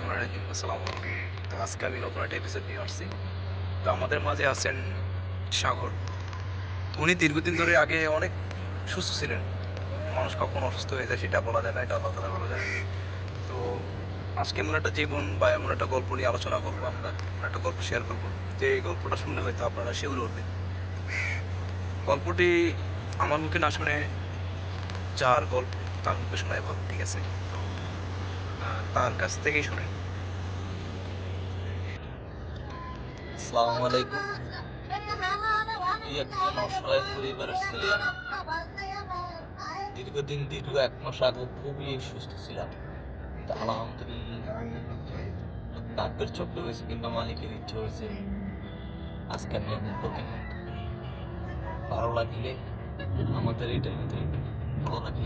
রহমানিররহিম। আসসালামু আলাইকুম। তো আজকে আমি নতুন একটা এপিসোড নিয়ে আসছি। তো আমাদের মাঝে আছেন সাগর। তো উনি দীর্ঘদিন ধরে আগে অনেক সুস্থ ছিলেন। মানুষ কখন অসুস্থ হয়ে যায় সেটা বলা যায় না, এটা আল্লাহ তাআলা ভালো জানেন। তো আজকে এমন একটা জীবন বা এমন একটা গল্প নিয়ে আলোচনা করবো আমরা, এমন একটা গল্প শেয়ার করবো যে এই গল্পটা শুনলে হয়তো আপনারা শিউরে উঠবেন। গল্পটি আমার মুখে না শুনে যার গল্প তার মুখে শোনায় ভালো, ঠিক আছে? তো তার কাছ থেকেই শুনেন। আসসালামু আলাইকুম। আমি একজন অসহায় পরিবারের ছেলে। দীর্ঘ 1 মাস আগে খুবই সুস্থ ছিলাম। তা আলহামদুলিল্লাহ ডাক্তার চোখে হয়েছে কিংবা মালিকের ইচ্ছে হয়েছে আজকে আমি এখন প্রতিনিয়ত ভালো লাগলে আমাদের এটার ভিতরে ভালো রাখি,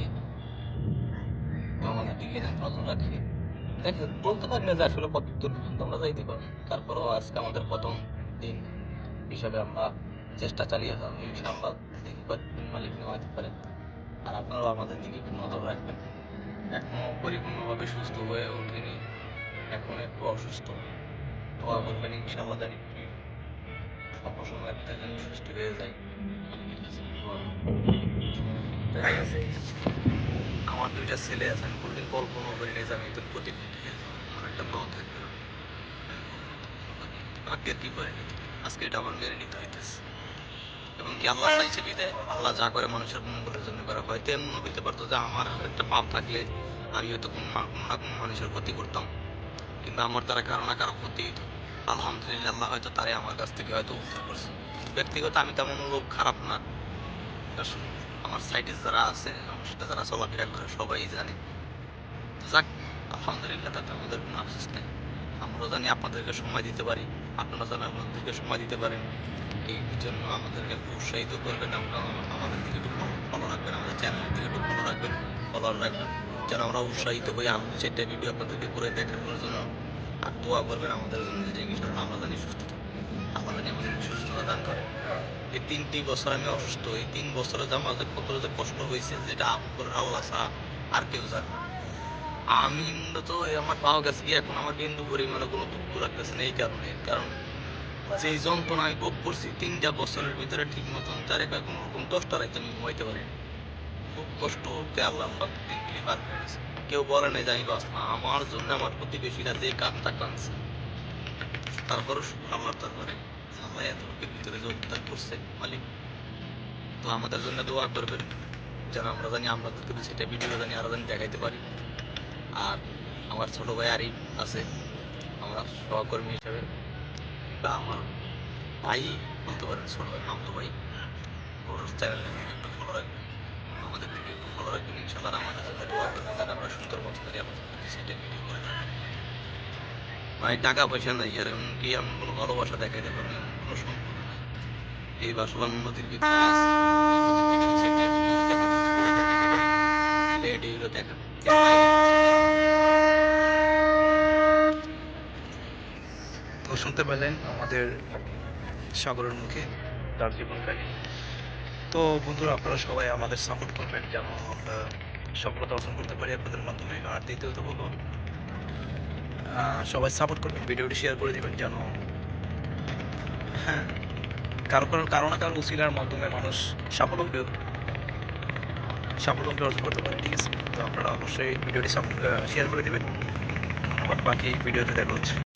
আমাদের দিকে নজর রাখি। দেখেন, বলতে পারি না যে আসলে কত দূর পর্যন্ত আমরা যাইতে পারি। তারপরেও আজকে আমাদের প্রথম দিন হিসাবে আমরা চেষ্টা চালিয়ে যাবো ইনশাআল্লাহ। দেখি কতদিন মালিক নেওয়াতে পারে। আর আপনারাও আমাদের দিকে একটু নজর রাখবেন। এখনো পরিপূর্ণভাবে সুস্থ হয়ে ওঠেনি, এখন একটু অসুস্থ। দোয়া করবেন ইনশাআল্লাহ জানি অল্প সময়ের মধ্যে যেন সুস্থ হয়ে যায়। মালিকের কাছে দোয়া করবেন। দেখা গেছে কি, আমার দুইটা ছেলে আছে, আমি কোনোদিন কল্পনাও করি নাই যে আমি একজন প্রতিবন্ধী হয়ে যাবো। আমার একটা দল থাকবে, ভাগ্যের কি পরিণতি, আজকে এটা আমার মেনে নিতে হইতেছে। এবং কি আল্লাহ চাইছে বিদায়, আল্লাহ যা করে মানুষের মঙ্গলের জন্য করে। হয়তো এমন হইতে পারতো যে আমার একটা পাপ থাকলে আমি হয়তো কোনো না কোনো মানুষের ক্ষতি করতাম, কিন্তু আমার দ্বারা কারো না কারো ক্ষতি হইতো। আলহামদুলিল্লাহ, আল্লাহ হয়তো তারে আমার কাছ থেকে হয়তো উদ্ধার করছে। ব্যক্তিগত আমি তেমন লোক খারাপ না। আসলে আমার সাইডে যারা আছে, আমার সাথে যারা চলাফেরা করে সবাই জানে। যাক, আলহামদুলিল্লাহ, তাতে আমাদের কোনো আফসোস নেই। আমরাও জানি আপনাদেরকে সময় দিতে পারি, আপনারা যেন আমাদেরকে সময় দিতে পারেন। এই জন্য আমাদেরকে একটু উৎসাহিত করবেন, আপনারা আমাদের দিকে একটু ফলো রাখবেন, আমাদের চ্যানেলের দিকে একটু ফলো রাখবেন, ফলোয়ার রাখবেন, যেন আমরা উৎসাহিত হই আরও চারটে ভিডিও আপনাদেরকে করে দেখানোর জন্য। আর দোয়া করবেন আমাদের জন্য যে ইনশাআল্লাহ আমরা জানি সুস্থ থাকি, আল্লাহ জানি আমাদেরকে সুস্থতা দান করে। এই 3টি বছর আমি অসুস্থ, এই 3 বছরে যে আমার যে কত যে কষ্ট হয়েছে, যেটা আমার আল্লাহ ছাড়া আর কেউ জানে না। আমি মূলত আমার পাওয়া গেছে কি, এখন আমার বিন্দু পরিমাণে কোনো দুঃখ লাগতেছে না। এই কারণ যে যন্ত্রণা আমি ভোগ করছি 3টা বছরের ভিতরে, ঠিক মতন তার কোনো রকম 10টা রাইতে আমি ঘুমাইতে পারি। খুব কষ্ট হতে আল্লাহ পাক দিনগুলি পার করে গেছে। কেউ বলে নাই যে আমি বাঁচলাম, আমার জন্য আমার প্রতিবেশীরা যে কামটা কানছে, তারপরে আল্লাহ তারপরে আল্লাহ এত লোকের ভিতরে যে উদ্ধার করছে মালিক। তো আমাদের জন্য দোয়া করবেন, যেন আমরা জানি আমরা যদি সেটা ভিডিও জানি আরো জানি দেখাইতে পারি। আর আমার ছোট ভাই আরিফ আছে, আমার সহকর্মী হিসেবে, বা আমার ভাই বলতে পারেন, ছোট ভাই, মামতো ভাই। ওর চ্যানেলের দিকে একটু ফলো রাখবেন, আমাদের দিকে একটু ফলো রাখবেন ইনশাআল্লাহ। আমাদের জন্য দোয়া করবেন যেন আমরা সুন্দর মতো জানি আমাদের সেটা ভিডিও করে থাকি। ভাই টাকা পয়সা নাই, আর এমনকি এমন কোনো ভালোবাসা দেখাইতে পারবো এমন কোনো সম্পর্ক নাই। এই বাসমান নদীর ভিতরে আছে, এগুলো দেখেন। তো শুনতে পেলেন আমাদের সাগরের মুখে তার জীবন কাহিনী। তো বন্ধুরা, আপনারা সবাই আমাদের সাপোর্ট করবেন যেন আমরা সফলতা অর্জন করতে পারি আপনাদের মাধ্যমে। আর দ্বিতীয়ত বলবো, সবাই সাপোর্ট করবেন, ভিডিওটি শেয়ার করে দেবেন যেন, হ্যাঁ, কারো না কারো উসিলার মাধ্যমে মানুষ সাফল্য সাফল্য অর্জন করতে পারে, ঠিক আছে? তো আপনারা অবশ্যই ভিডিওটি শেয়ার করে দেবেন। ধন্যবাদ, বাকি ভিডিওতে দেখা হচ্ছে।